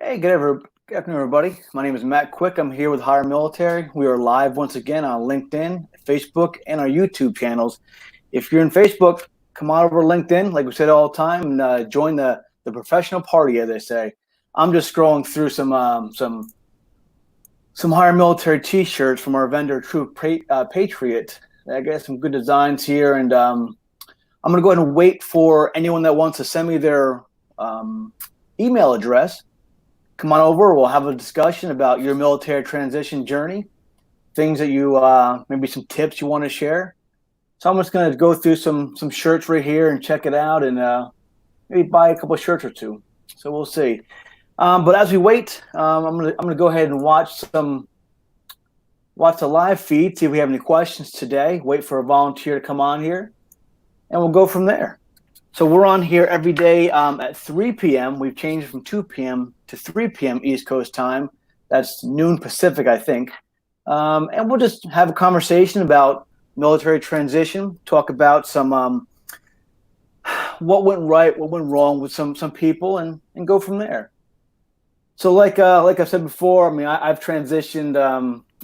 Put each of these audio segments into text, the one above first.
Hey, good afternoon, everybody. My name is Matt Quick. I'm here with HireMilitary. We are live once again on LinkedIn, Facebook, and our YouTube channels. If you're in Facebook, come on over to LinkedIn, like we said all the time, and join the professional party, as they say. I'm just scrolling through some HireMilitary T-shirts from our vendor, Patriot. I got some good designs here, and I'm going to go ahead and wait for anyone that wants to send me their email address. Come on over. We'll have a discussion about your military transition journey, things that you maybe some tips you want to share. So I'm just going to go through some shirts right here and check it out, and maybe buy a couple of shirts or two. So we'll see. But as we wait, I'm gonna go ahead and watch the live feed. See if we have any questions today. Wait for a volunteer to come on here, and we'll go from there. So we're on here every day at 3 p.m. We've changed from 2 p.m. to 3 p.m. East Coast time. That's noon Pacific, I think. And we'll just have a conversation about military transition, talk about some what went right, what went wrong with some people, and go from there. So like I said before, I mean, I've transitioned,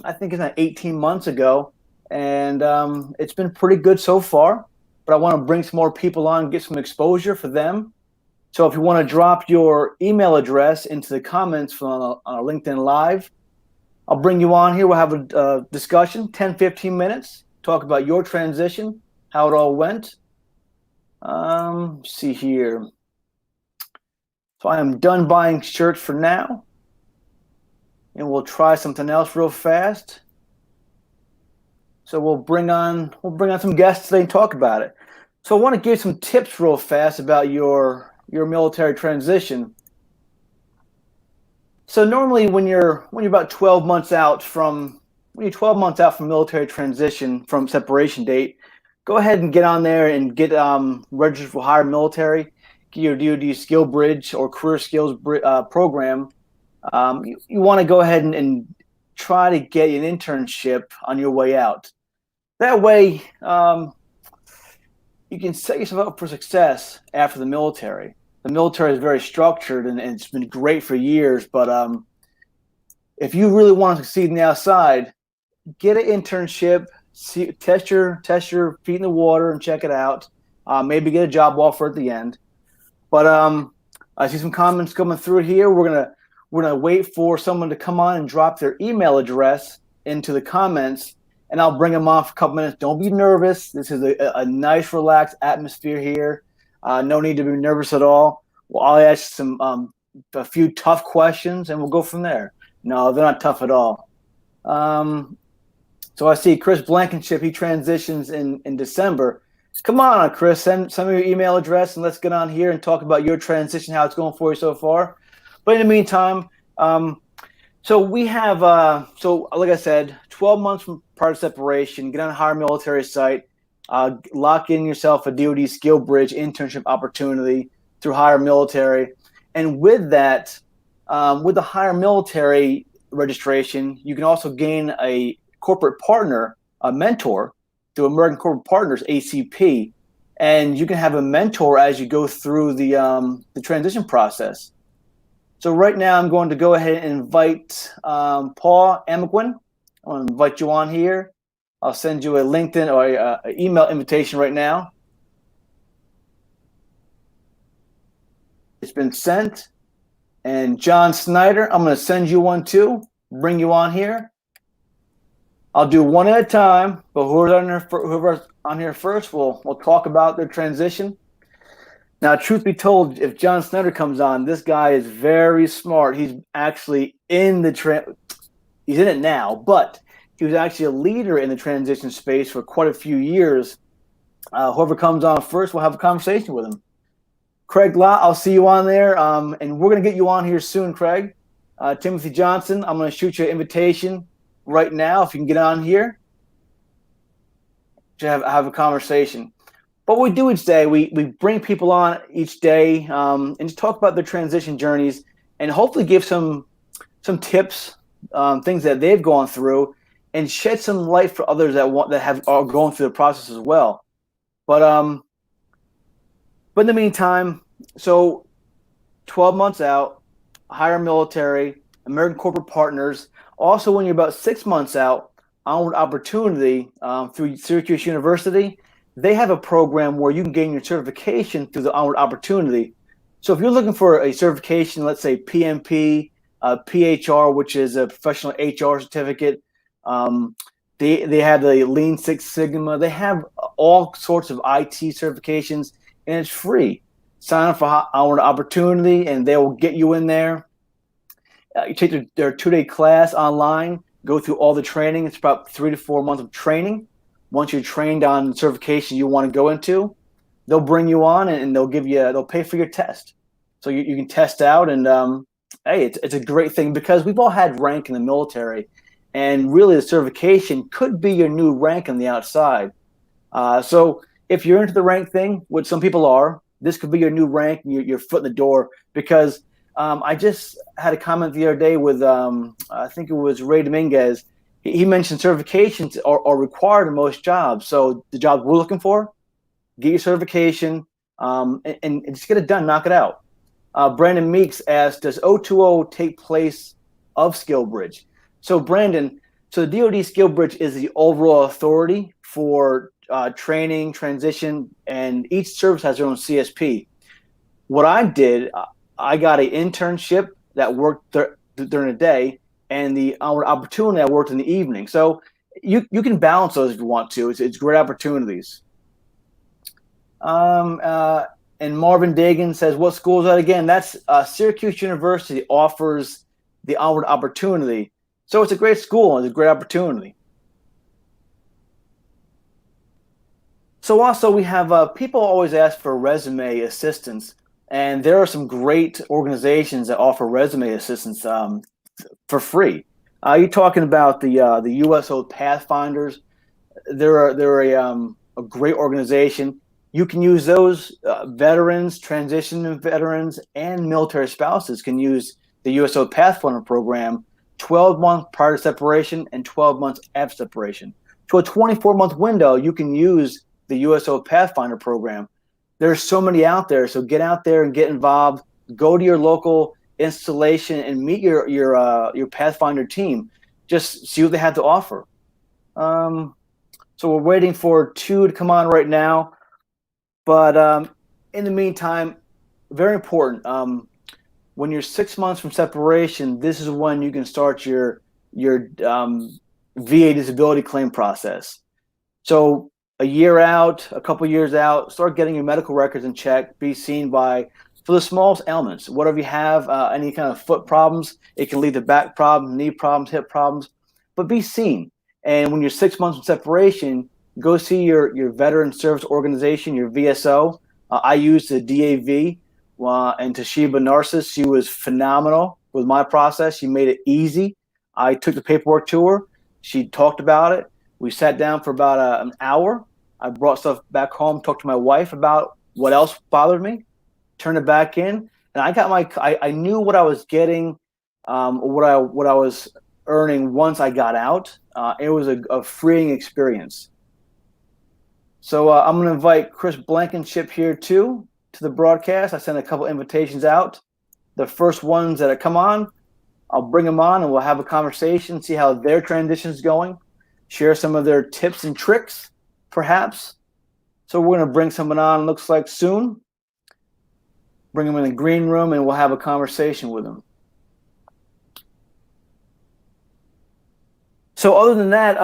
I think it's 18 months ago, and it's been pretty good so far. But I want to bring some more people on and get some exposure for them. So if you want to drop your email address into the comments on our LinkedIn Live, I'll bring you on here. We'll have a discussion, 10, 15 minutes, talk about your transition, how it all went. See here. So I am done buying shirts for now. And we'll try something else real fast. So we'll bring on some guests today and talk about it. So I want to give some tips real fast about your military transition. So normally when you're about 12 months out from military transition from separation date, go ahead and get on there and get registered for HireMilitary, get your DoD Skill Bridge or Career Skills program. You want to go ahead and try to get an internship on your way out. That way, you can set yourself up for success after the military. The military is very structured, and it's been great for years. But if you really want to succeed in the outside, get an internship, test your feet in the water, and check it out. Maybe get a job offer at the end. But I see some comments coming through here. We're gonna wait for someone to come on and drop their email address into the comments, and I'll bring them on for a couple minutes. Don't be nervous. This is a nice, relaxed atmosphere here. No need to be nervous at all. Well, I'll ask a few tough questions, and we'll go from there. No, they're not tough at all. So I see Chris Blankenship. He transitions in December. Come on, Chris. Send me your email address, and let's get on here and talk about your transition, how it's going for you so far. But in the meantime, so we have, like I said, 12 months from prior to separation, get on a HireMilitary site, lock in yourself a DoD Skill Bridge internship opportunity through HireMilitary. And with that, with the HireMilitary registration, you can also gain a corporate partner, a mentor through American Corporate Partners, ACP. And you can have a mentor as you go through the transition process. So right now I'm going to go ahead and invite Paul Amaquin. I want to invite you on here. I'll send you a LinkedIn or an email invitation right now. It's been sent. And John Snyder, I'm going to send you one too, bring you on here. I'll do one at a time, but whoever's on here first, we'll talk about their transition. Now, truth be told, if John Snyder comes on, this guy is very smart. He's actually he's in it now, but he was actually a leader in the transition space for quite a few years. Whoever comes on first, we'll have a conversation with him. Craig Lott, I'll see you on there, and we're going to get you on here soon, Craig. Timothy Johnson, I'm going to shoot you an invitation right now if you can get on here to have a conversation. But what we do each day, we bring people on each day and just talk about their transition journeys and hopefully give some tips, things that they've gone through, and shed some light for others that are going through the process as well. But in the meantime, so 12 months out, HireMilitary, American Corporate Partners. Also, when you're about 6 months out, Onward Opportunity through Syracuse University, they have a program where you can gain your certification through the Onward Opportunity. So if you're looking for a certification, let's say PMP, PHR, which is a professional HR certificate, um, they have the Lean Six Sigma. They have all sorts of IT certifications, and it's free. Sign up for Onward Opportunity, and they will get you in there. You take their 2-day class online, go through all the training. It's about 3 to 4 months of training. Once you're trained on the certification you want to go into, they'll bring you on and they'll pay for your test. So you can test out, and hey, it's a great thing because we've all had rank in the military, and really the certification could be your new rank on the outside. So if you're into the rank thing, which some people are, this could be your new rank, your foot in the door. Because I just had a comment the other day with, I think it was Ray Dominguez. He mentioned certifications are required in most jobs. So the jobs we're looking for, get your certification and just get it done, knock it out. Brandon Meeks asked, does O2O take place of SkillBridge? So Brandon, so the DoD SkillBridge is the overall authority for training, transition, and each service has their own CSP. What I did, I got an internship that worked during the day, and the opportunity that worked in the evening. So you can balance those if you want to. It's great opportunities. And Marvin Dagan says, what school is that again? That's Syracuse University offers the Onward Opportunity. So it's a great school and it's a great opportunity. So also we have people always ask for resume assistance, and there are some great organizations that offer resume assistance for free. You're talking about the USO Pathfinders. They're a great organization. You can use those. Veterans, transition veterans, and military spouses can use the USO Pathfinder program 12 months prior to separation and 12 months after separation. So a 24-month window, you can use the USO Pathfinder program. There's so many out there, so get out there and get involved. Go to your local installation and meet your Pathfinder team. Just see what they have to offer. So we're waiting for 2 to come on right now. But in the meantime, very important. When you're 6 months from separation, this is when you can start your VA disability claim process. So a year out, a couple years out, start getting your medical records in check. Be seen by for the smallest ailments. Whatever you have, any kind of foot problems, it can lead to back problems, knee problems, hip problems. But be seen. And when you're 6 months from separation, go see your veteran service organization, your VSO. I used the DAV and Toshiba Narcissus. She was phenomenal with my process. She made it easy. I took the paperwork to her. She talked about it. We sat down for about an hour. I brought stuff back home, talked to my wife about what else bothered me, turned it back in, and I got I knew what I was getting, what I was earning once I got out. It was a freeing experience. So I'm going to invite Chris Blankenship here too to the broadcast. I sent a couple invitations out. The first ones that come on, I'll bring them on and we'll have a conversation, see how their transition is going, share some of their tips and tricks, perhaps. So we're going to bring someone on, looks like soon. Bring them in the green room and we'll have a conversation with them. So other than that,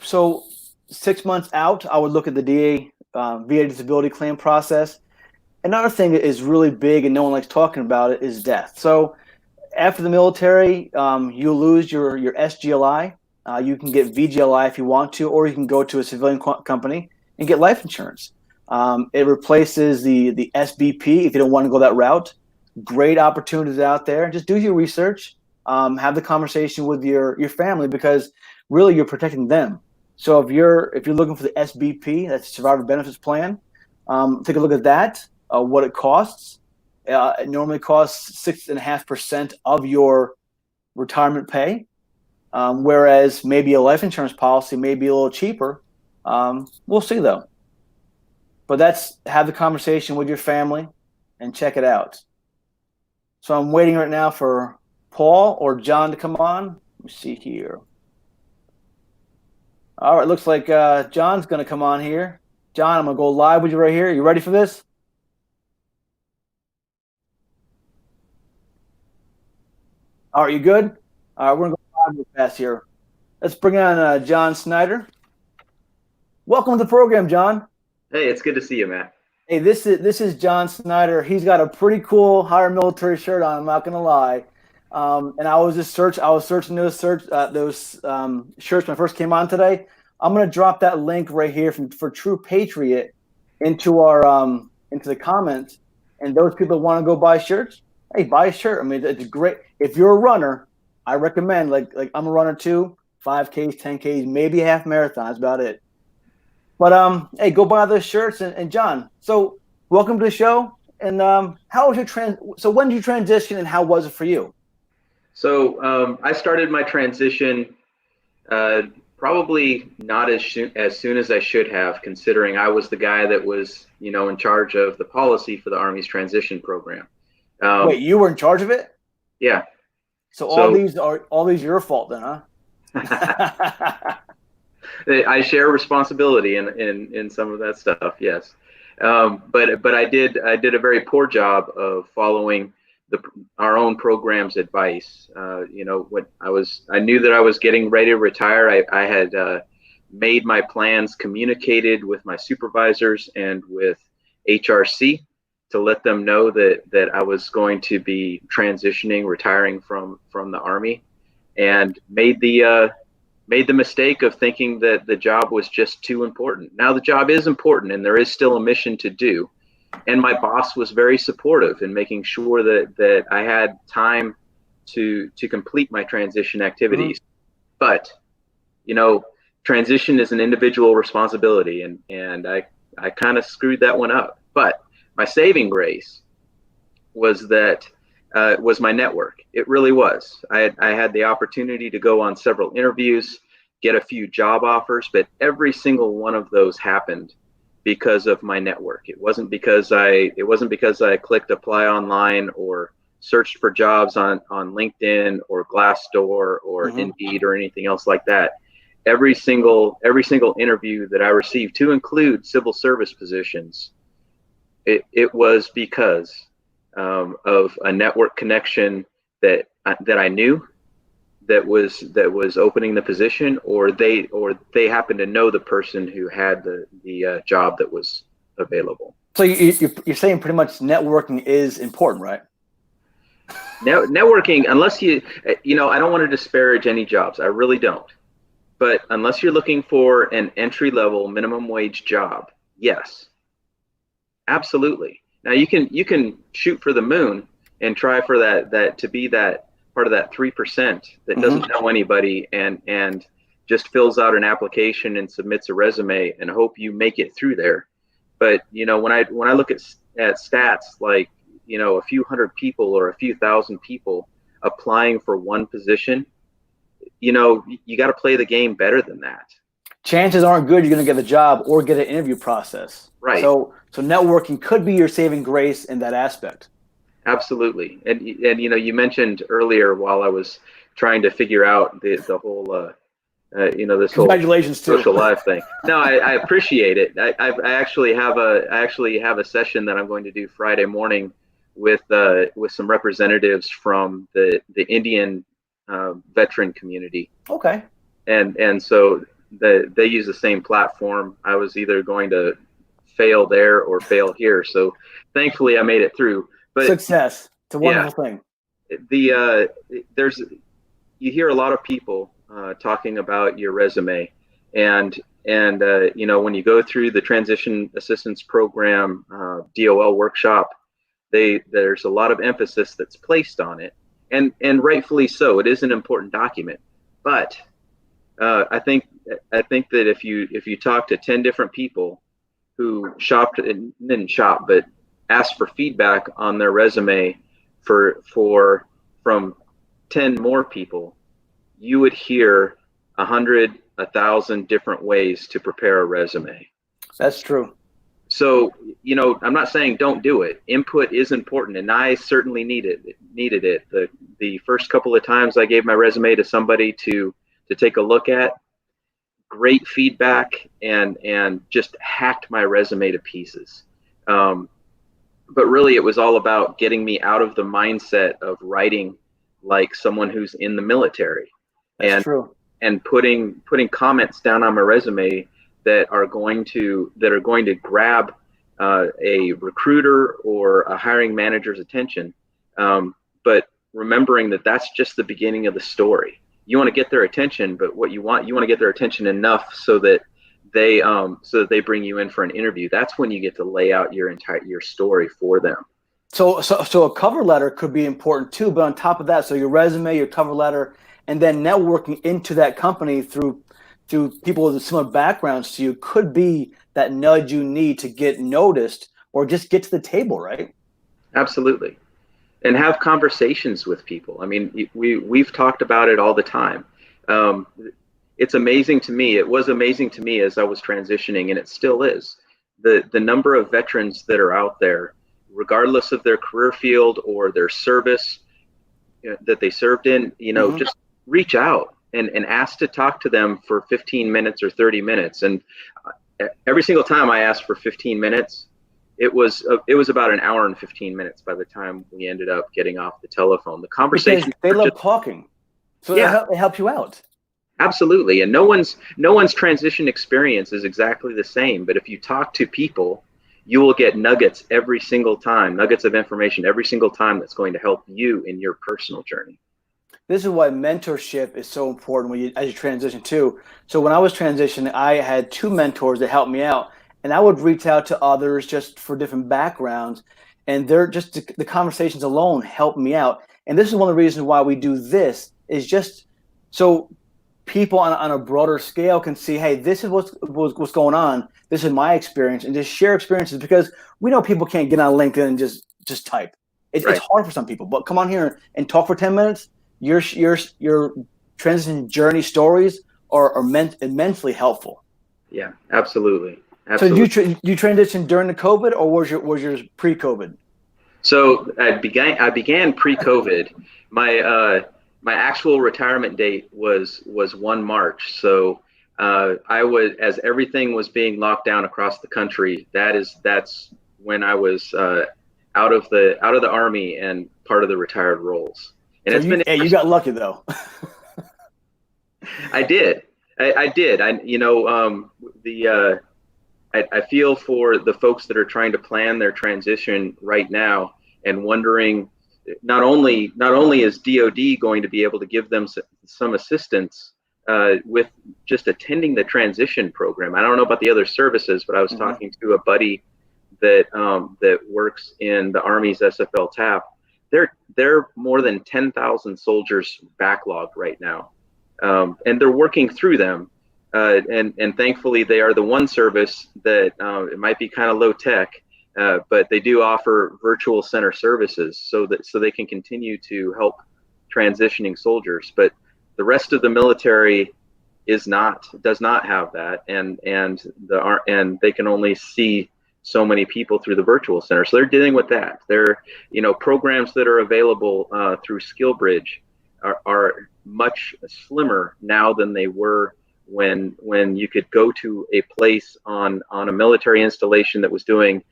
so 6 months out, I would look at the VA disability claim process. Another thing that is really big and no one likes talking about it is death. So after the military, you lose your SGLI. You can get VGLI if you want to, or you can go to a civilian company and get life insurance. It replaces the SBP if you don't want to go that route. Great opportunities out there. Just do your research. Have the conversation with your family, because really you're protecting them. So if you're looking for the SBP, that's Survivor Benefits Plan, take a look at that. What it costs. It normally costs 6.5% of your retirement pay, whereas maybe a life insurance policy may be a little cheaper. We'll see though. But have the conversation with your family and check it out. So I'm waiting right now for Paul or John to come on. Let me see here. All right, looks like John's going to come on here. John, I'm going to go live with you right here. You ready for this? All right, you good? All right, we're going to go live real fast here. Let's bring on John Snyder. Welcome to the program, John. Hey, it's good to see you, Matt. Hey, this is John Snyder. He's got a pretty cool HireMilitary shirt on. I'm not gonna lie. And I was searching those shirts when I first came on today. I'm gonna drop that link right here for True Patriot into our into the comments. And those people that want to go buy shirts, hey, buy a shirt. I mean, it's great. If you're a runner, I recommend like I'm a runner too. 5Ks, 10Ks, maybe a half marathon. That's about it. But hey, go buy those shirts. And John, so welcome to the show. And how was your So when did you transition, and how was it for you? So I started my transition probably not as soon as I should have, considering I was the guy that was, in charge of the policy for the Army's transition program. Wait, you were in charge of it? Yeah. So all these your fault then, huh? I share responsibility in some of that stuff, yes. But I did a very poor job of following our own program's advice. I knew that I was getting ready to retire. I had made my plans, communicated with my supervisors and with HRC to let them know that I was going to be retiring from the Army, and made the mistake of thinking that the job was just too important. Now the job is important, and there is still a mission to do. And my boss was very supportive in making sure that I had time to complete my transition activities. Mm-hmm. But, transition is an individual responsibility, and I kind of screwed that one up. But my saving grace was was my network. It really was. I had the opportunity to go on several interviews, get a few job offers, but every single one of those happened because of my network. It wasn't because I clicked apply online or searched for jobs on LinkedIn or Glassdoor or mm-hmm. Indeed or anything else like that. Every single interview that I received, to include civil service positions, it was because of a network connection that I knew that was opening the position, or they happened to know the person who had the job that was available. So you're saying pretty much networking is important, right? Networking, unless I don't want to disparage any jobs. I really don't. But unless you're looking for an entry-level minimum wage job, yes, absolutely. Now you can shoot for the moon and try for that to be that part of that 3% that doesn't mm-hmm. know anybody and just fills out an application and submits a resume and hope you make it through there. But when I look at stats like a few hundred people or a few thousand people applying for one position, you got to play the game better than that. Chances aren't good you're going to get the job or get an interview process. Right. So networking could be your saving grace in that aspect. Absolutely. And you mentioned earlier, while I was trying to figure out the whole this congratulations whole social life thing. No, I appreciate it. I actually have a session that I'm going to do Friday morning with some representatives from the Indian veteran community. Okay. And so they use the same platform. I was either going to fail there or fail here. So thankfully I made it through. But success. It's a wonderful thing. You hear a lot of people talking about your resume, and when you go through the transition assistance program DOL workshop, there's a lot of emphasis that's placed on it, and rightfully so. It is an important document, but I think that if you talk to 10 different people who didn't shop, but asked for feedback on their resume from 10 more people, you would hear 100, 1,000 different ways to prepare a resume. That's true. So, I'm not saying don't do it. Input is important, and I certainly needed it. The first couple of times I gave my resume to somebody to take a look at, great feedback, and just hacked my resume to pieces. But really, it was all about getting me out of the mindset of writing like someone who's in the military, That's and true. and putting comments down on my resume that are going to grab a recruiter or a hiring manager's attention. But remembering that that's just the beginning of the story. You want to get their attention, but you want to get their attention enough so that they bring you in for an interview. That's when you get to lay out your story for them. So a cover letter could be important too, but on top of that, so your resume, your cover letter, and then networking into that company through people with similar backgrounds to you could be that nudge you need to get noticed or just get to the table, right? Absolutely. And have conversations with people. I mean, we've talked about it all the time. It's amazing to me. It was amazing to me as I was transitioning, and it still is, the number of veterans that are out there, regardless of their career field or their service that they served in. Just reach out and ask to talk to them for 15 minutes or 30 minutes. And every single time I asked for 15 minutes, it was about an hour and 15 minutes by the time we ended up getting off the telephone. The conversation, because they love talking, so yeah, it helps you out. absolutely. And no one's transition experience is exactly the same. But if you talk to people, you will get nuggets every single time, nuggets of information every single time that's going to help you in your personal journey. This is why mentorship is so important as you transition too. So when I was transitioning, I had two mentors that helped me out, and I would reach out to others just for different backgrounds, and they're just the conversations alone helped me out. And this is one of the reasons why we do this, is just so people on a broader scale can see, hey, this is what's going on. This is my experience, and just share experiences, because we know people can't get on LinkedIn and just type. It's hard for some people, but come on here and talk for 10 minutes. Your transition journey stories are immensely helpful. Yeah, absolutely. So you transitioned during the COVID, or was yours pre-COVID? So I began pre-COVID. My actual retirement date was 1 March. So I was, as everything was being locked down across the country, that's when I was out of the Army and part of the retired roles. And so you got lucky though. I did. I did. I feel for the folks that are trying to plan their transition right now and wondering, not only is DoD going to be able to give them some assistance with just attending the transition program. I don't know about the other services, but I was talking to a buddy that works in the Army's SFL TAP. They're more than 10,000 soldiers backlogged right now, and they're working through them. And thankfully, they are the one service that it might be kind of low tech, but they do offer virtual center services so they can continue to help transitioning soldiers. But the rest of the military does not have that, and they can only see so many people through the virtual center. So they're dealing with that. Programs that are available through SkillBridge are much slimmer now than they were when you could go to a place on a military installation that was doing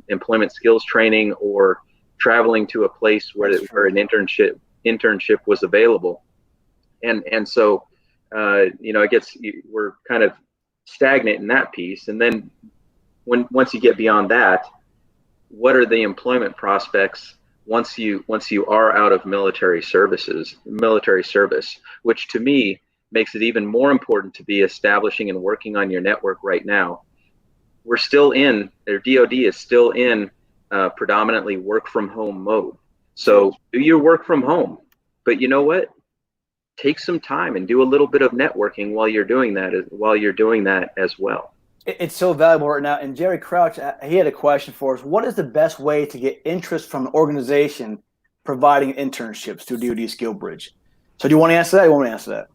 employment skills training, or traveling to a place where an internship was available. And so we're kind of stagnant in that piece. And then once you get beyond that, what are the employment prospects once you are out of military service, which to me makes it even more important to be establishing and working on your network right now. We're still DoD is still in predominantly work from home mode. So do your work from home, but you know what? Take some time and do a little bit of networking while you're doing that as well. It's so valuable right now. And Jerry Crouch, he had a question for us. What is the best way to get interest from an organization providing internships through DoD SkillBridge? So do you want to answer that, or you want me to answer that?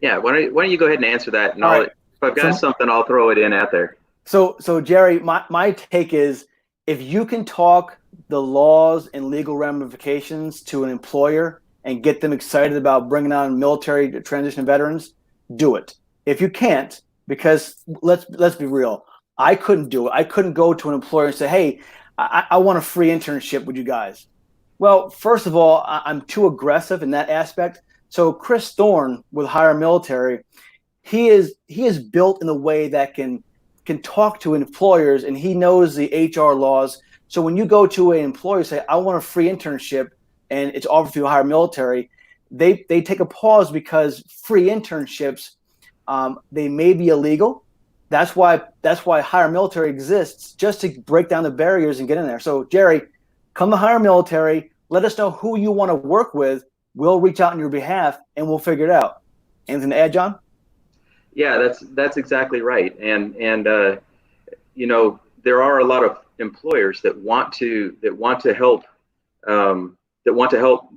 Yeah, why don't you go ahead and answer that, and All right. if I've got something, I'll throw it in out there. So Jerry, my take is, if you can talk the laws and legal ramifications to an employer and get them excited about bringing on military transition veterans, do it. If you can't, because let's be real, I couldn't do it. I couldn't go to an employer and say, hey, I want a free internship with you guys. Well, first of all, I'm too aggressive in that aspect. So Chris Thorne with HireMilitary, he is built in a way that can talk to employers, and he knows the HR laws. So when you go to an employer and say, I want a free internship, and it's offered through HireMilitary, they take a pause, because free internships, they may be illegal. That's why HireMilitary exists, just to break down the barriers and get in there. So Jerry, come to HireMilitary. Let us know who you want to work with. We'll reach out on your behalf, and we'll figure it out. Anything to add, John? Yeah, that's exactly right. And you know, there are a lot of employers that want to help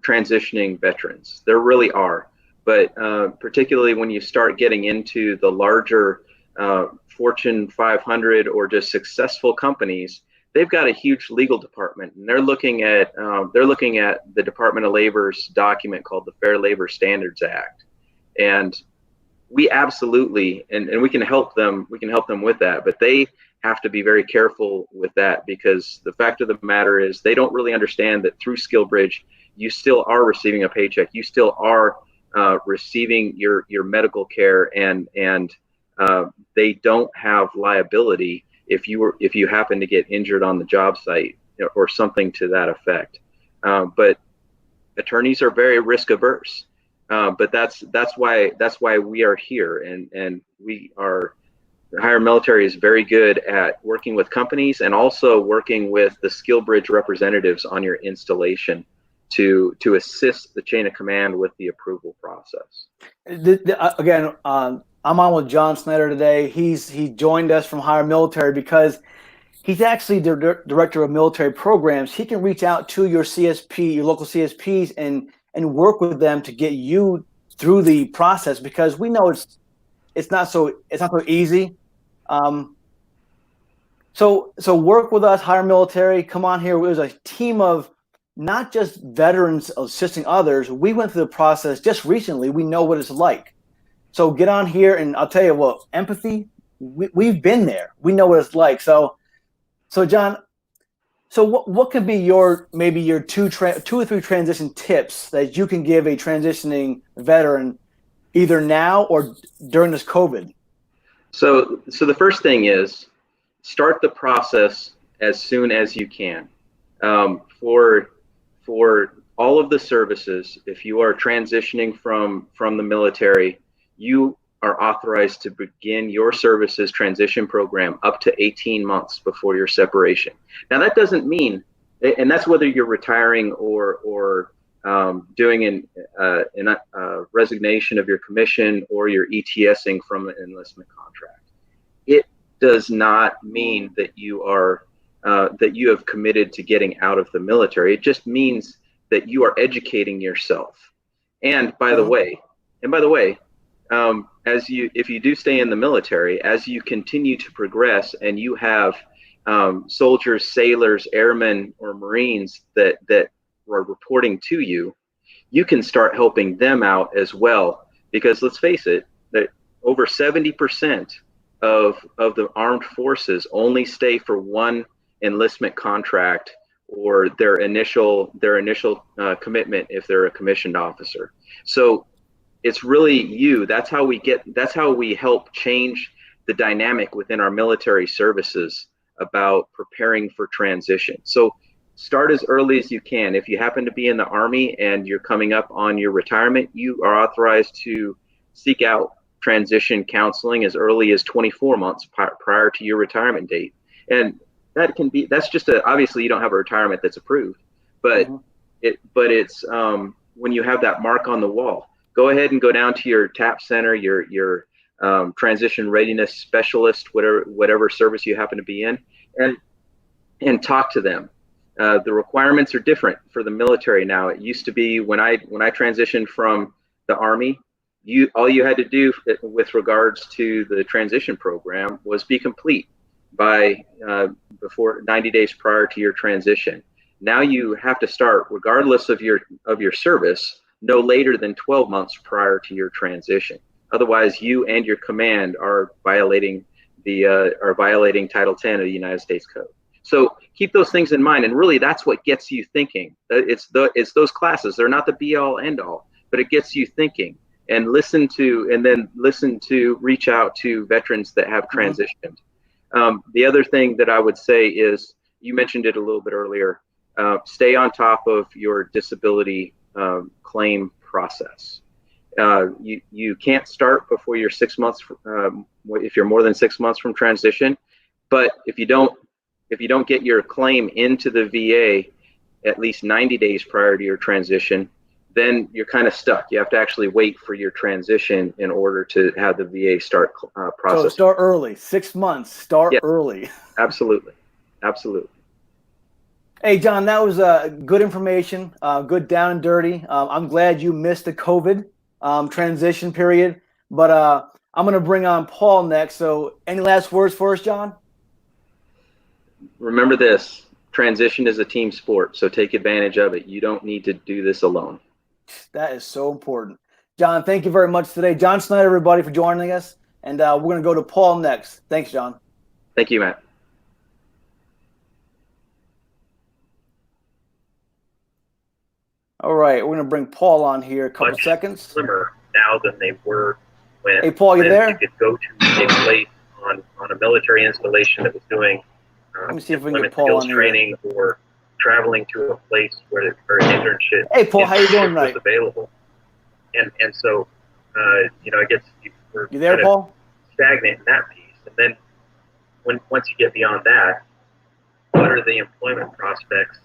transitioning veterans. There really are. But particularly when you start getting into the larger Fortune 500 or just successful companies, they've got a huge legal department, and they're looking at the Department of Labor's document called the Fair Labor Standards Act. And we absolutely, and we can help them with that, but they have to be very careful with that, because the fact of the matter is they don't really understand that through SkillBridge, you still are receiving a paycheck. You still are receiving your medical care, and they don't have liability if you happen to get injured on the job site, or something to that effect. But attorneys are very risk averse. But that's why we are here, and HireMilitary is very good at working with companies, and also working with the SkillBridge representatives on your installation to assist the chain of command with the approval process. Again, I'm on with John Snyder today. He joined us from HireMilitary because he's actually the director of military programs. He can reach out to your CSP, your local CSPs, and work with them to get you through the process, because we know it's not so easy. So work with us, HireMilitary. Come on here. It was a team of not just veterans assisting others. We went through the process just recently. We know what it's like. So get on here, and I'll tell you what, empathy, we've been there. We know what it's like. So John, so what can be your two or three transition tips that you can give a transitioning veteran, either now or during this COVID? So the first thing is, start the process as soon as you can. For all of the services, if you are transitioning from the military, you are authorized to begin your services transition program up to 18 months before your separation. Now, that doesn't mean, and that's whether you're retiring or doing a resignation of your commission, or you're ETSing from an enlistment contract. It does not mean that you have committed to getting out of the military. It just means that you are educating yourself. And by the way, if you do stay in the military, as you continue to progress, and you have soldiers, sailors, airmen, or Marines that are reporting to you, you can start helping them out as well. Because let's face it, that over 70% of the armed forces only stay for one enlistment contract, or their initial commitment if they're a commissioned officer. So it's really you. That's how we help change the dynamic within our military services about preparing for transition. So start as early as you can. If you happen to be in the Army and you're coming up on your retirement, you are authorized to seek out transition counseling as early as 24 months prior to your retirement date. And that's just obviously you don't have a retirement that's approved, but it's when you have that mark on the wall, go ahead and go down to your TAP center, your transition readiness specialist, whatever service you happen to be in, and talk to them. The requirements are different for the military now. It used to be when I transitioned from the Army, all you had to do with regards to the transition program was be complete by before 90 days prior to your transition. Now you have to start, regardless of your service, no later than 12 months prior to your transition. Otherwise, you and your command are violating Title 10 of the United States Code. So keep those things in mind, and really, that's what gets you thinking. It's those classes. They're not the be all end all, but it gets you thinking. And listen to reach out to veterans that have transitioned. The other thing that I would say is, you mentioned it a little bit earlier. Stay on top of your disability claim process. You can't start before you're 6 months if you're more than 6 months from transition. But if you don't get your claim into the VA at least 90 days prior to your transition, then you're kind of stuck. You have to actually wait for your transition in order to have the VA start processing. So start early, 6 months. Start early. Absolutely. Hey, John, that was good information, good down and dirty. I'm glad you missed the COVID transition period, but I'm going to bring on Paul next. So any last words for us, John? Remember this, transition is a team sport, so take advantage of it. You don't need to do this alone. That is so important. John, thank you very much today. John Snyder, everybody, for joining us. And we're going to go to Paul next. Thanks, John. Thank you, Matt. All right, we're going to bring Paul on here a couple seconds. Slimmer now than they were when, hey, Paul, you there? You could go to a place on a military installation that was doing let me see if we can get Paul on training here. Or traveling to a place where an internship. Hey, Paul, how you doing tonight? Was available, and so I guess we're you there, Paul? Stagnant in that piece, and then once you get beyond that, what are the employment prospects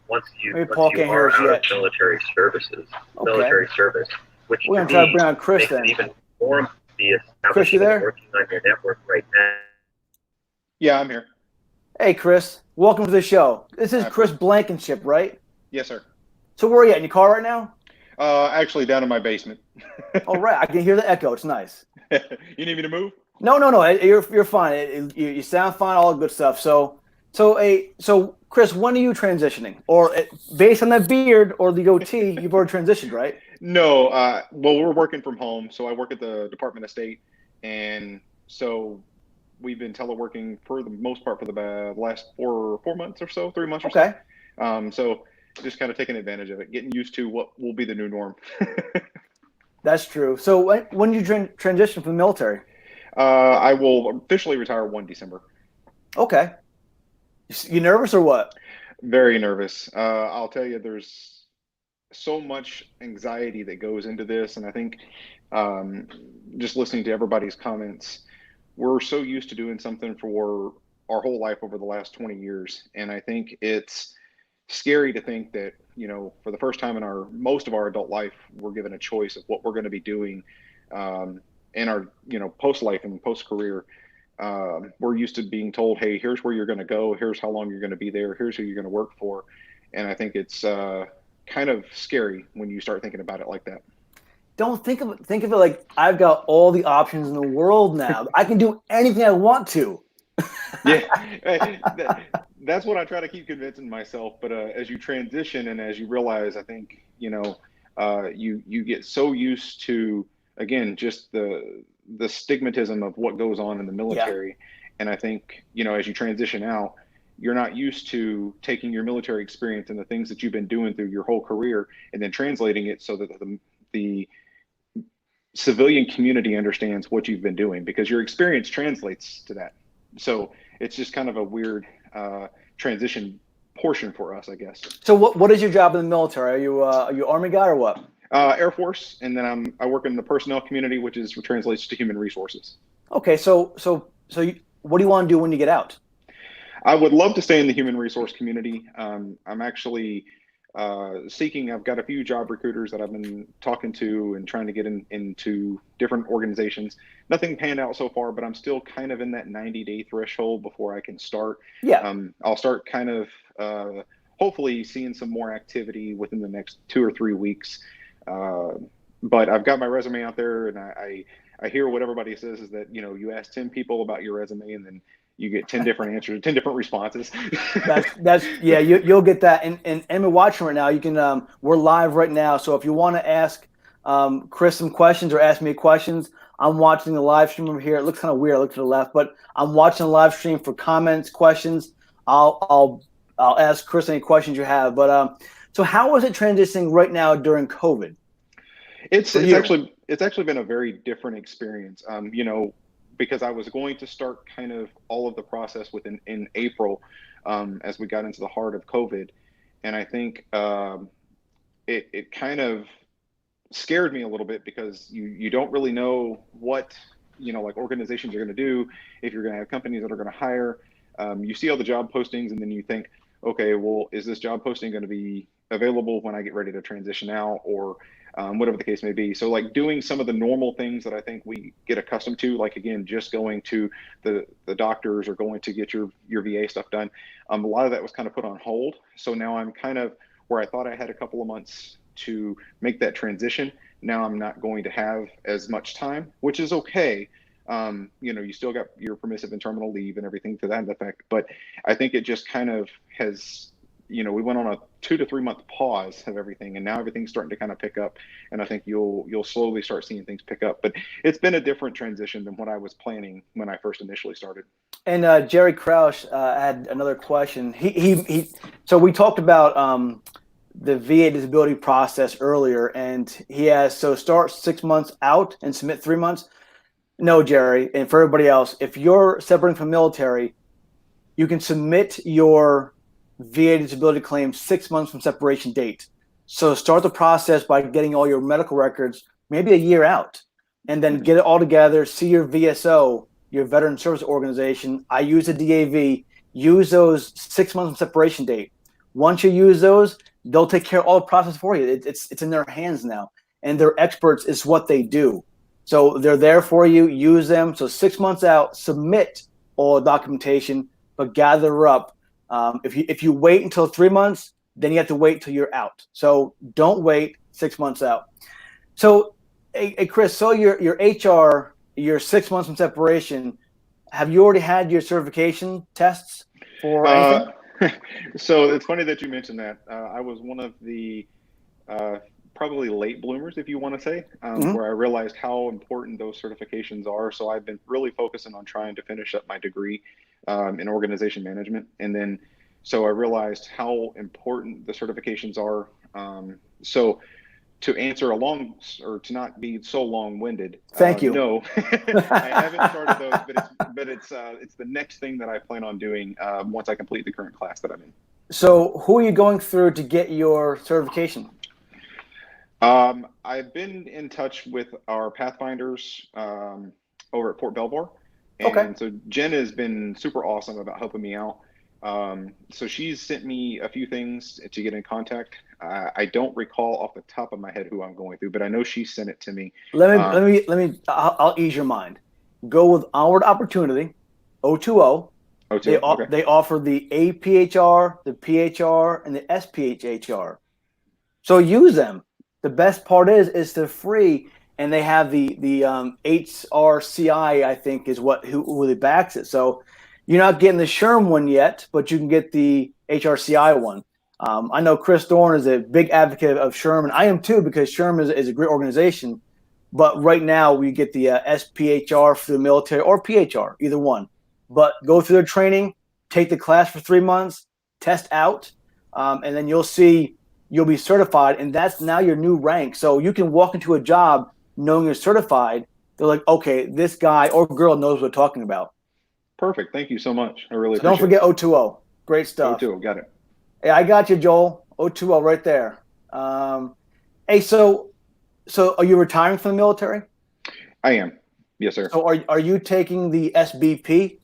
once you are out of military services, military service, which we're going to try to bring on Chris makes then. It even more obvious. Chris, you there? Working on your network right now. Yeah, I'm here. Hey, Chris. Welcome to the show. This is Chris Blankenship, right? Yes, sir. So where are you at? In your car right now? Actually, down in my basement. All right. I can hear the echo. It's nice. You need me to move? No. You're fine. You sound fine. All good stuff. So Chris, when are you transitioning? Or based on that beard or the goatee, you've already transitioned, right? No. Well, we're working from home. So I work at the Department of State. And so we've been teleworking for the most part for the last 4 months or so, 3 months or so. So just kind of taking advantage of it, getting used to what will be the new norm. That's true. So when did you transition from the military? I will officially retire 1 December. Okay. You nervous or what? Very nervous. I'll tell you, there's so much anxiety that goes into this. And I think just listening to everybody's comments, we're so used to doing something for our whole life over the last 20 years. And I think it's scary to think that, for the first time in most of our adult life, we're given a choice of what we're going to be doing in our, post-life and post-career. We're used to being told, hey, here's where you're going to go. Here's how long you're going to be there. Here's who you're going to work for. And I think it's kind of scary when you start thinking about it like that. Don't think of it like I've got all the options in the world now. I can do anything I want to. Yeah, that's what I try to keep convincing myself. But as you transition and as you realize, I think, you get so used to, again, just the stigmatism of what goes on in the military. Yeah. And I think, as you transition out, you're not used to taking your military experience and the things that you've been doing through your whole career and then translating it so that the civilian community understands what you've been doing, because your experience translates to that. So it's just kind of a weird transition portion for us, I guess. So what is your job in the military? Are you Army guy or what? Air Force, and then I work in the personnel community, which translates to human resources. Okay, so what do you want to do when you get out? I would love to stay in the human resource community. I'm actually seeking. I've got a few job recruiters that I've been talking to and trying to get into different organizations. Nothing panned out so far, but I'm still kind of in that 90-day threshold before I can start. Yeah. I'll start kind of hopefully seeing some more activity within the next 2 or 3 weeks. but I've got my resume out there, and I hear what everybody says is that, you ask 10 people about your resume, and then you get 10 different answers, 10 different responses. Yeah, you'll get that. And we're watching right now. You can we're live right now. So if you want to ask Chris some questions or ask me questions, I'm watching the live stream over here. It looks kind of weird. I look to the left, but I'm watching the live stream for comments, questions. I'll ask Chris any questions you have. But so how is it transitioning right now during COVID? It's actually been a very different experience. Because I was going to start kind of all of the process in April, as we got into the heart of COVID, and I think it kind of scared me a little bit, because you don't really know what like organizations are going to do, if you're going to have companies that are going to hire. You see all the job postings, and then you think, okay, well, is this job posting going to be available when I get ready to transition out, or whatever the case may be. So like doing some of the normal things that I think we get accustomed to, like, again, just going to the doctors or going to get your VA stuff done. A lot of that was kind of put on hold. So now I'm kind of where I thought I had a couple of months to make that transition. Now I'm not going to have as much time, which is okay. You still got your permissive and terminal leave and everything to that effect. But I think it just kind of has, we went on a 2 to 3 month pause of everything, and now everything's starting to kind of pick up. And I think you'll slowly start seeing things pick up. But it's been a different transition than what I was planning when I first initially started. And Jerry Crouch had another question. So we talked about the VA disability process earlier, and he has, so start 6 months out and submit 3 months. No, Jerry, and for everybody else, if you're separating from military, you can submit your VA disability claim 6 months from separation date. So start the process by getting all your medical records maybe a year out, and then get it all together, see your VSO, your Veteran Service Organization. I use a DAV, use those 6 months from separation date. Once you use those, they'll take care of all the process for you. It's in their hands now, and they're experts. It's what they do. So they're there for you. Use them. So 6 months out, submit all the documentation, but gather up. If you wait until 3 months, then you have to wait till you're out. So don't wait 6 months out. So, hey Chris, so your HR, your 6 months from separation, have you already had your certification tests for anything? So it's funny that you mentioned that. I was one of the probably late bloomers, if you want to say, where I realized how important those certifications are. So I've been really focusing on trying to finish up my degree in organization management. And then, so I realized how important the certifications are. So to answer to not be so long-winded. Thank you. No, I haven't started those, but it's the next thing that I plan on doing once I complete the current class that I'm in. So who are you going through to get your certification? I've been in touch with our Pathfinders over at Fort Belvoir. And so Jen has been super awesome about helping me out. So she's sent me a few things to get in contact. I don't recall off the top of my head who I'm going through, but I know she sent it to me. I'll ease your mind. Go with Onward Opportunity, O2O. They offer the APHR, the PHR, and the SPHR. So use them. The best part is they're free, and they have the HRCI, I think, is who really backs it. So you're not getting the SHRM one yet, but you can get the HRCI one. I know Chris Dorn is a big advocate of SHRM, and I am too, because SHRM is a great organization. But right now we get the SPHR for the military, or PHR, either one. But go through their training, take the class for 3 months, test out, and then you'll be certified, and that's now your new rank. So you can walk into a job knowing you're certified. They're like, okay, this guy or girl knows what we're talking about. Perfect. Thank you so much. I really appreciate it. Don't forget O2O. Great stuff. O2O, got it. Yeah, I got you, Joel. O2O right there. Hey, so are you retiring from the military? I am. Yes, sir. So are you taking the SBP?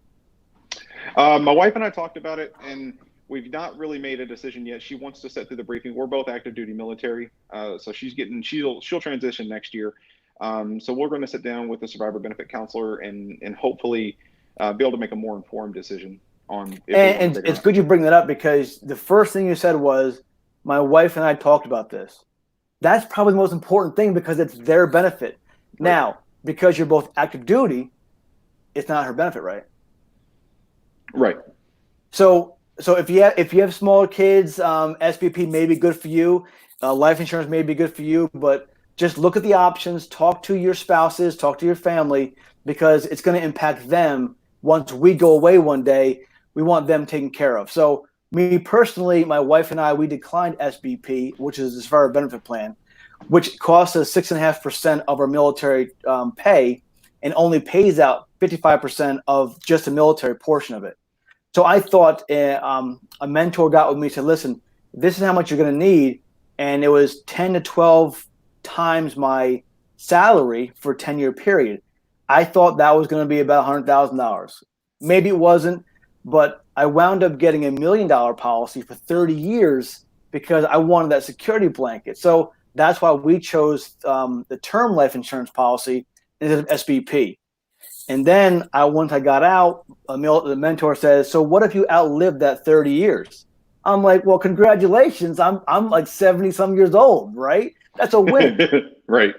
My wife and I talked about it, and we've not really made a decision yet. She wants to sit through the briefing. We're both active duty military, so she'll transition next year. So we're going to sit down with the survivor benefit counselor and hopefully be able to make a more informed decision on. And it's good you bring that up, because the first thing you said was, my wife and I talked about this. That's probably the most important thing because it's their benefit. Right. Now, because you're both active duty, it's not her benefit, right? Right. So if you have smaller kids, SBP may be good for you. Life insurance may be good for you, but just look at the options. Talk to your spouses, talk to your family, because it's going to impact them. Once we go away one day, we want them taken care of. So me personally, my wife and I, we declined SBP, which is the Survivor Benefit Plan, which costs us 6.5% of our military pay, and only pays out 55% of just the military portion of it. So I thought a mentor got with me and said, listen, this is how much you're going to need. And it was 10 to 12 times my salary for a 10-year period. I thought that was going to be about $100,000. Maybe it wasn't, but I wound up getting $1 million policy for 30 years because I wanted that security blanket. So that's why we chose the term life insurance policy instead of SBP. And then once I got out, the mentor says, so what if you outlived that 30 years? I'm like, well, congratulations. I'm like 70 some years old, right? That's a win. Right.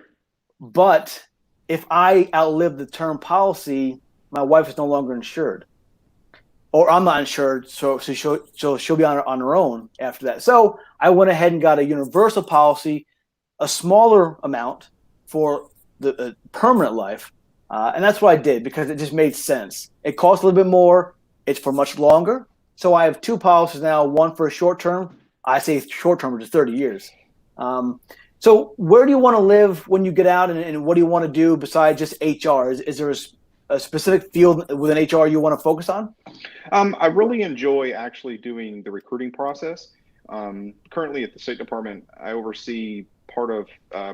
But if I outlive the term policy, my wife is no longer insured. Or I'm not insured, so she'll be on her own after that. So I went ahead and got a universal policy, a smaller amount for the permanent life. And that's what I did because it just made sense. It costs a little bit more. It's for much longer. So I have two policies now, one for a short term. I say short term, which is 30 years. So where do you want to live when you get out, and what do you want to do besides just HR? Is there a specific field within HR you want to focus on? I really enjoy actually doing the recruiting process. Currently at the State Department, I oversee part of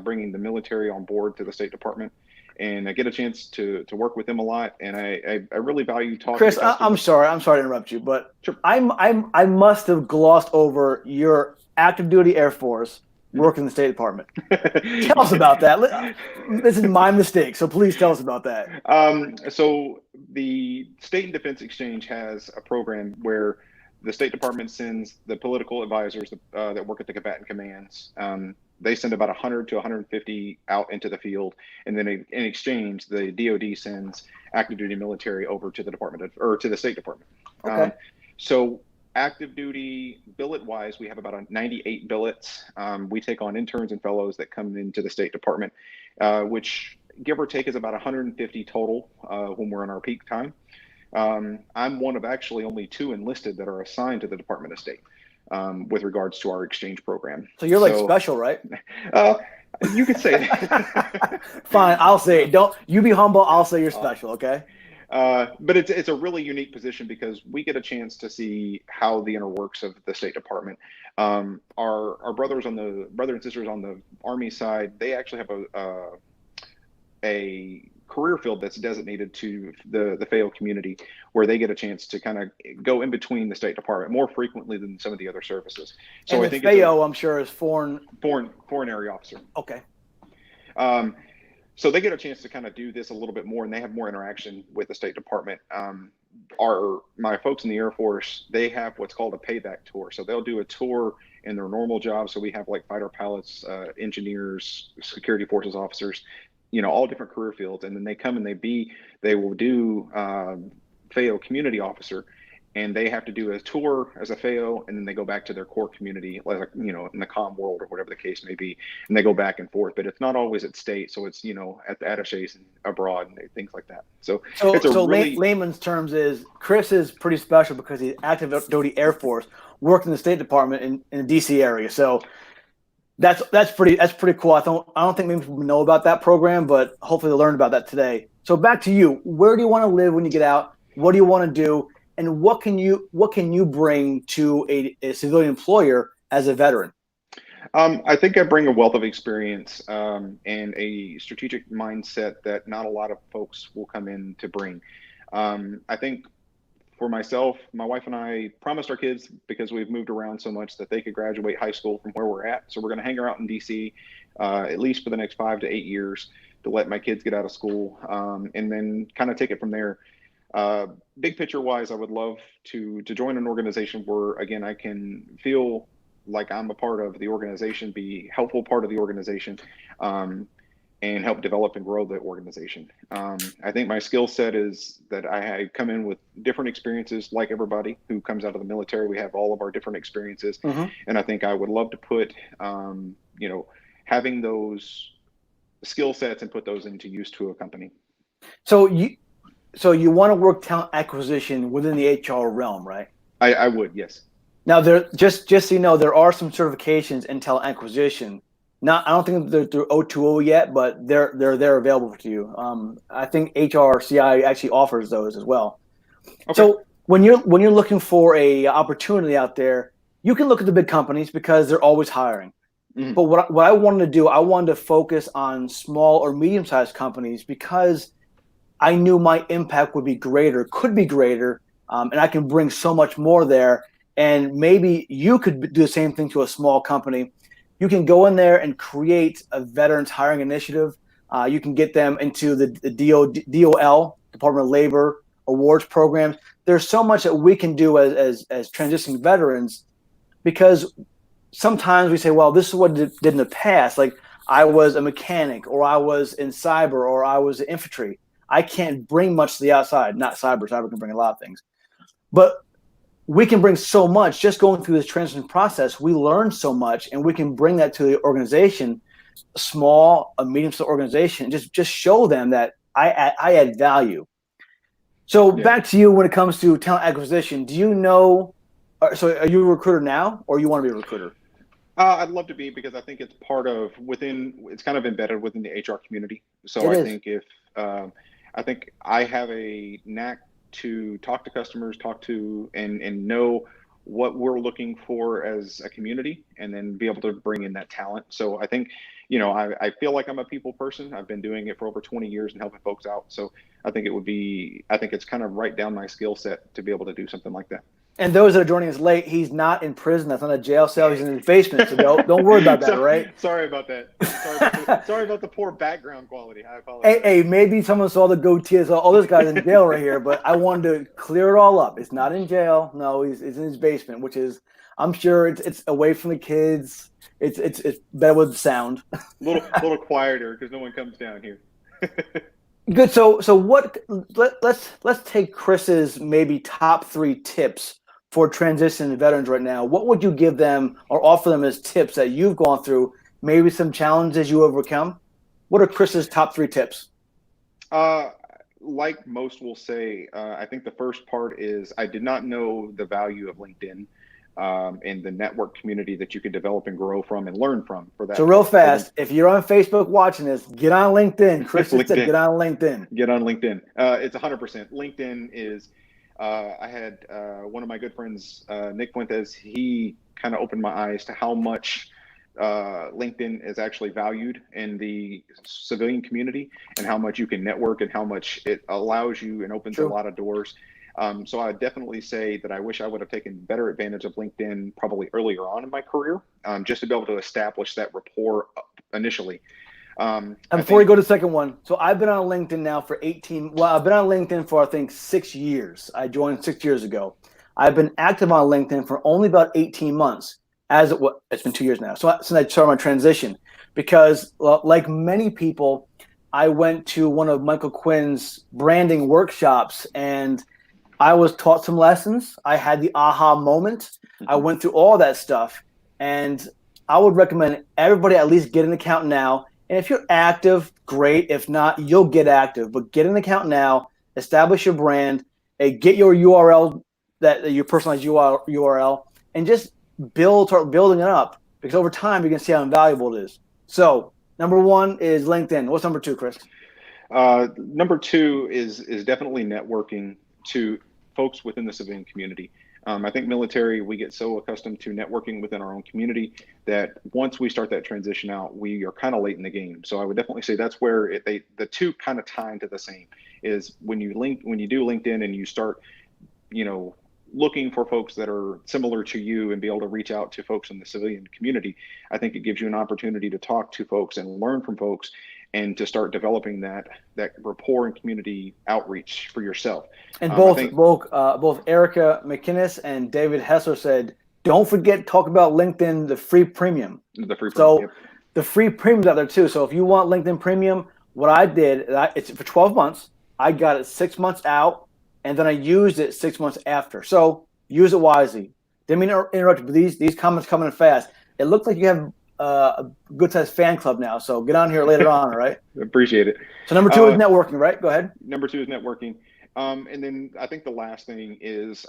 bringing the military on board to the State Department. And I get a chance to work with them a lot, and I really value talking. Chris, I'm sorry to interrupt you, but sure. I must have glossed over your active duty Air Force working in the State Department. Tell us about that. This is my mistake, so please tell us about that. So the State and Defense Exchange has a program where the State Department sends the political advisors that work at the combatant commands. They send about 100 to 150 out into the field, and then in exchange, the DoD sends active duty military over to the to the State Department. Okay. So active duty billet wise, we have about 98 billets. We take on interns and fellows that come into the State Department, which give or take is about 150 total when we're in our peak time. I'm one of actually only 2 enlisted that are assigned to the Department of State. With regards to our exchange program. So you're like special, right? You could say that. Fine, I'll say it. Don't you be humble. I'll say you're special, okay? But it's a really unique position because we get a chance to see how the inner works of the State Department. Our brothers and sisters on the Army side, they actually have a career field that's designated to the FAO community, where they get a chance to kind of go in between the State Department more frequently than some of the other services. So and I think FAO, I'm sure, is foreign area officer. Okay. So they get a chance to kind of do this a little bit more, and they have more interaction with the State Department. My folks in the Air Force, they have what's called a payback tour. So they'll do a tour in their normal job. So we have like fighter pilots, engineers, security forces officers, all different career fields. And then they come and they will do FAO community officer, and they have to do a tour as a FAO, and then they go back to their core community, like, in the comm world or whatever the case may be, and they go back and forth. But it's not always at state, so it's at the attaches and abroad and things like that. So layman's terms is Chris is pretty special because he's active duty Air Force, worked in the State Department in the DC area. So that's pretty cool. I don't think many people know about that program, but hopefully they learned about that today. So back to you. Where do you want to live when you get out? What do you want to do? And what can you bring to a civilian employer as a veteran? I think I bring a wealth of experience and a strategic mindset that not a lot of folks will come in to bring. I think for myself, my wife and I promised our kids, because we've moved around so much, that they could graduate high school from where we're at. So we're going to hang out in DC at least for the next 5 to 8 years to let my kids get out of school, and then kind of take it from there. Big picture wise, I would love to join an organization where, again, I can feel like I'm a part of the organization, be helpful part of the organization, and help develop and grow the organization. I think my skill set is that I come in with different experiences, like everybody who comes out of the military. We have all of our different experiences, and I think I would love to put, having those skill sets and put those into use to a company. So you want to work talent acquisition within the HR realm, right? I would, yes. Now, just so you know, there are some certifications in talent acquisition. I don't think they're through O2O yet, but they're available to you. I think HRCI actually offers those as well. Okay. So when you're looking for a opportunity out there, you can look at the big companies because they're always hiring. But what I wanted to do, I wanted to focus on small or medium-sized companies because I knew my impact would be greater, could be greater, and I can bring so much more there. And maybe you could do the same thing to a small company. You can go in there and create a veterans hiring initiative. You can get them into the DOL, Department of Labor, awards programs. There's so much that we can do as transitioning veterans, because sometimes we say, well, this is what I did in the past. Like I was a mechanic, or I was in cyber, or I was in infantry. I can't bring much to the outside. Not cyber. Cyber can bring a lot of things. But we can bring so much just going through this transition process. We learn so much, and we can bring that to the organization, a small, a medium-sized organization, and just show them that I add value. So back to you when it comes to talent acquisition. Do you know? So are you a recruiter now, or you want to be a recruiter? I'd love to be, because I think it's it's kind of embedded within the HR community. So I think I think I have a knack to talk to customers, and know what we're looking for as a community, and then be able to bring in that talent. So I think, I feel like I'm a people person. I've been doing it for over 20 years and helping folks out. So I think it's kind of right down my skill set to be able to do something like that. And those that are joining us late, he's not in prison. That's not a jail cell. He's in his basement. So don't worry about that, right? Sorry about that. Sorry about the poor background quality. I apologize. Hey, maybe someone saw the goatee. Oh, this guy's in jail right here. But I wanted to clear it all up. It's not in jail. No, he's in his basement, which is, I'm sure it's away from the kids. It's better with sound. A little quieter because no one comes down here. Good. So let's take Chris's maybe top 3 tips for transitioning veterans right now. What would you give them or offer them as tips that you've gone through, maybe some challenges you overcome? What are Chris's top 3 tips? Like most will say, I think the first part is I did not know the value of LinkedIn and the network community that you can develop and grow from and learn from. For that. So real fast, if you're on Facebook watching this, get on LinkedIn. Chris said get on LinkedIn. Get on LinkedIn. It's 100%. LinkedIn is, I had one of my good friends, Nick Fuentes, he kind of opened my eyes to how much LinkedIn is actually valued in the civilian community, and how much you can network, and how much it allows you and opens a lot of doors. So I definitely say that I wish I would have taken better advantage of LinkedIn probably earlier on in my career, just to be able to establish that rapport initially. And before we go to the second one, so I've been on LinkedIn now for I've been on LinkedIn for I think 6 years. I joined 6 years ago. I've been active on LinkedIn for only about 18 months. It's been 2 years now. So since I started my transition, because like many people, I went to one of Michael Quinn's branding workshops, and I was taught some lessons. I had the aha moment. I went through all that stuff, and I would recommend everybody at least get an account now. And if you're active, great. If not, you'll get active. But get an account now, establish your brand, get your URL, your personalized URL, and just start building it up. Because over time, you can see how invaluable it is. So number 1 is LinkedIn. What's number 2, Chris? Number 2 is definitely networking to folks within the civilian community. I think military, we get so accustomed to networking within our own community that once we start that transition out, we are kind of late in the game. So I would definitely say that's where the two kind of tie into the same, is when you do LinkedIn and you start, looking for folks that are similar to you and be able to reach out to folks in the civilian community. I think it gives you an opportunity to talk to folks and learn from folks, and to start developing that rapport and community outreach for yourself. And both Erica McInnes and David Hessler said, don't forget to talk about LinkedIn, the free premium. The free premium. So yep. the free premium's out there too. So if you want LinkedIn Premium, what I did, it's for 12 months. I got it 6 months out, and then I used it 6 months after. So use it wisely. Didn't mean to interrupt you, but these comments coming in fast. It looks like you have a good-sized fan club now. So get on here later on, all right? Appreciate it. So number 2 is networking, right? Go ahead. Number 2 is networking. And then I think the last thing is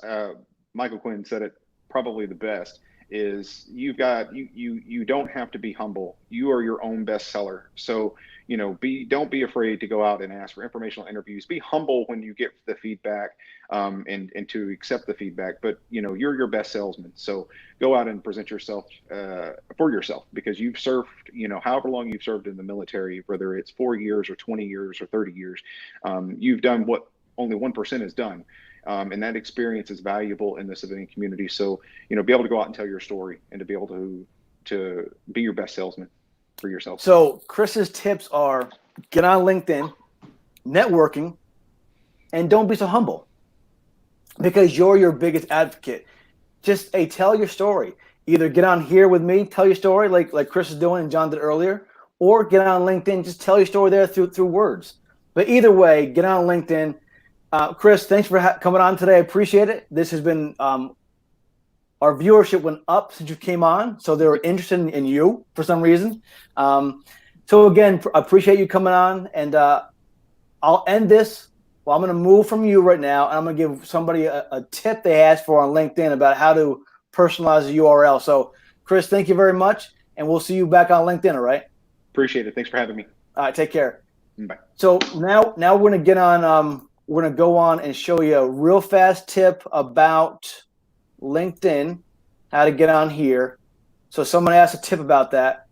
Michael Quinn said it probably the best, is you don't have to be humble. You are your own bestseller. So, don't be afraid to go out and ask for informational interviews. Be humble when you get the feedback, and to accept the feedback. But you're your best salesman. So go out and present yourself for yourself, because you've served, however long you've served in the military, whether it's 4 years or 20 years or 30 years, you've done what only 1% has done. And that experience is valuable in the civilian community. So, be able to go out and tell your story, and to be able to be your best salesman for yourself. So Chris's tips are: get on LinkedIn, networking, and don't be so humble, because you're your biggest advocate. Just tell your story. Either get on here with me, tell your story like Chris is doing and John did earlier, or get on LinkedIn, just tell your story there through words. But either way, get on LinkedIn. Chris, thanks for coming on today. I appreciate it. This has been our viewership went up since you came on, so they were interested in you for some reason. So again, I appreciate you coming on, and I'll end this. Well, I'm going to move from you right now, and I'm going to give somebody a tip they asked for on LinkedIn about how to personalize a URL. So, Chris, thank you very much, and we'll see you back on LinkedIn, all right? Appreciate it. Thanks for having me. All right, take care. Bye. So now we're going to get on we're going to go on and show you a real fast tip about LinkedIn, how to get on here. So someone asked a tip about that.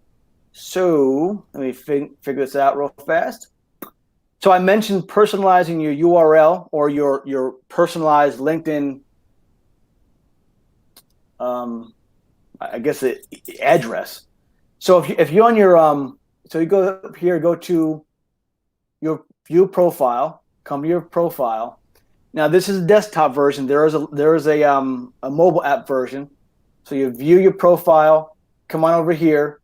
So let me figure this out real fast. So I mentioned personalizing your URL or your personalized LinkedIn, I guess address. So if you're on your so you go up here, go to your view profile. Come to your profile. Now this is a desktop version. There is a mobile app version. So you view your profile. Come on over here,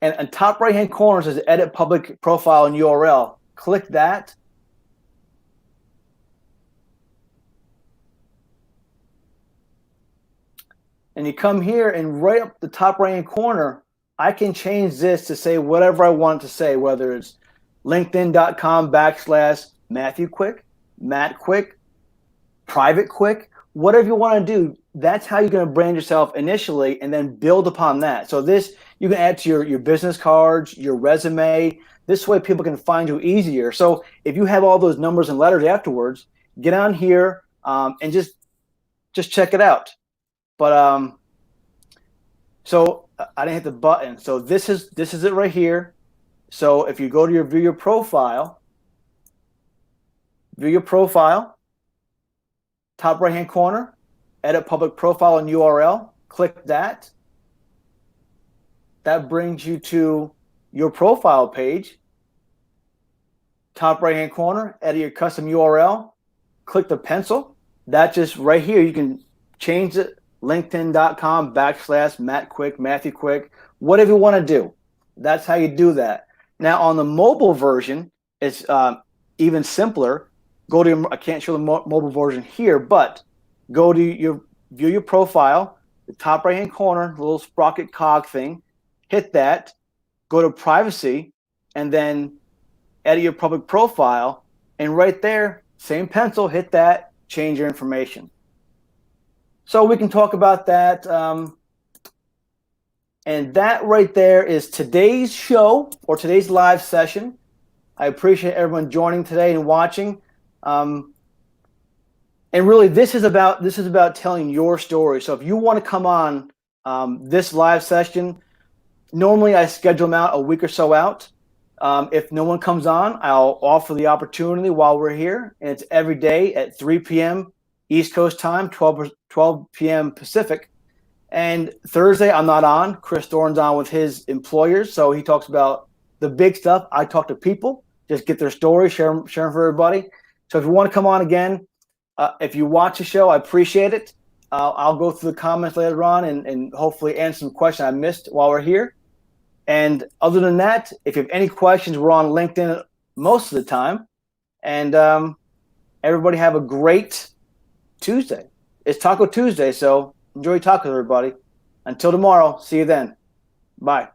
and on top right hand corner says Edit Public Profile and URL. Click that. And you come here, and right up the top right hand corner, I can change this to say whatever I want it to say, whether it's LinkedIn.com/Matthew Quick, Matt Quick, Private Quick, whatever you want to do. That's how you're going to brand yourself initially, and then build upon that. So this you can add to your business cards, your resume. This way people can find you easier. So if you have all those numbers and letters afterwards, get on here and just check it out. But so I didn't hit the button. So this is it right here. So if you go to view your profile, top right hand corner, Edit Public Profile and URL, click that. That brings you to your profile page. Top right hand corner, edit your custom URL, click the pencil. That just right here, you can change it, LinkedIn.com/Matt Quick, Matthew Quick, whatever you want to do. That's how you do that. Now on the mobile version, it's even simpler. Go to I can't show the mobile version here, but go to view your profile, the top right hand corner, the little sprocket cog thing, hit that, go to privacy, and then edit your public profile, and right there, same pencil, hit that, change your information. So we can talk about that. And that right there is today's show or today's live session. I appreciate everyone joining today and watching. And really, this is about telling your story. So if you want to come on this live session, normally I schedule them out a week or so out. If no one comes on, I'll offer the opportunity while we're here, and it's every day at 3 p.m. East Coast time, 12 p.m. Pacific. And Thursday, I'm not on. Chris Thorne's on with his employers, so he talks about the big stuff. I talk to people, just get their story, share them for everybody. So if you want to come on again, if you watch the show, I appreciate it. I'll go through the comments later on and hopefully answer some questions I missed while we're here. And other than that, if you have any questions, we're on LinkedIn most of the time. And everybody have a great Tuesday. It's Taco Tuesday, so enjoy tacos, everybody. Until tomorrow, see you then. Bye.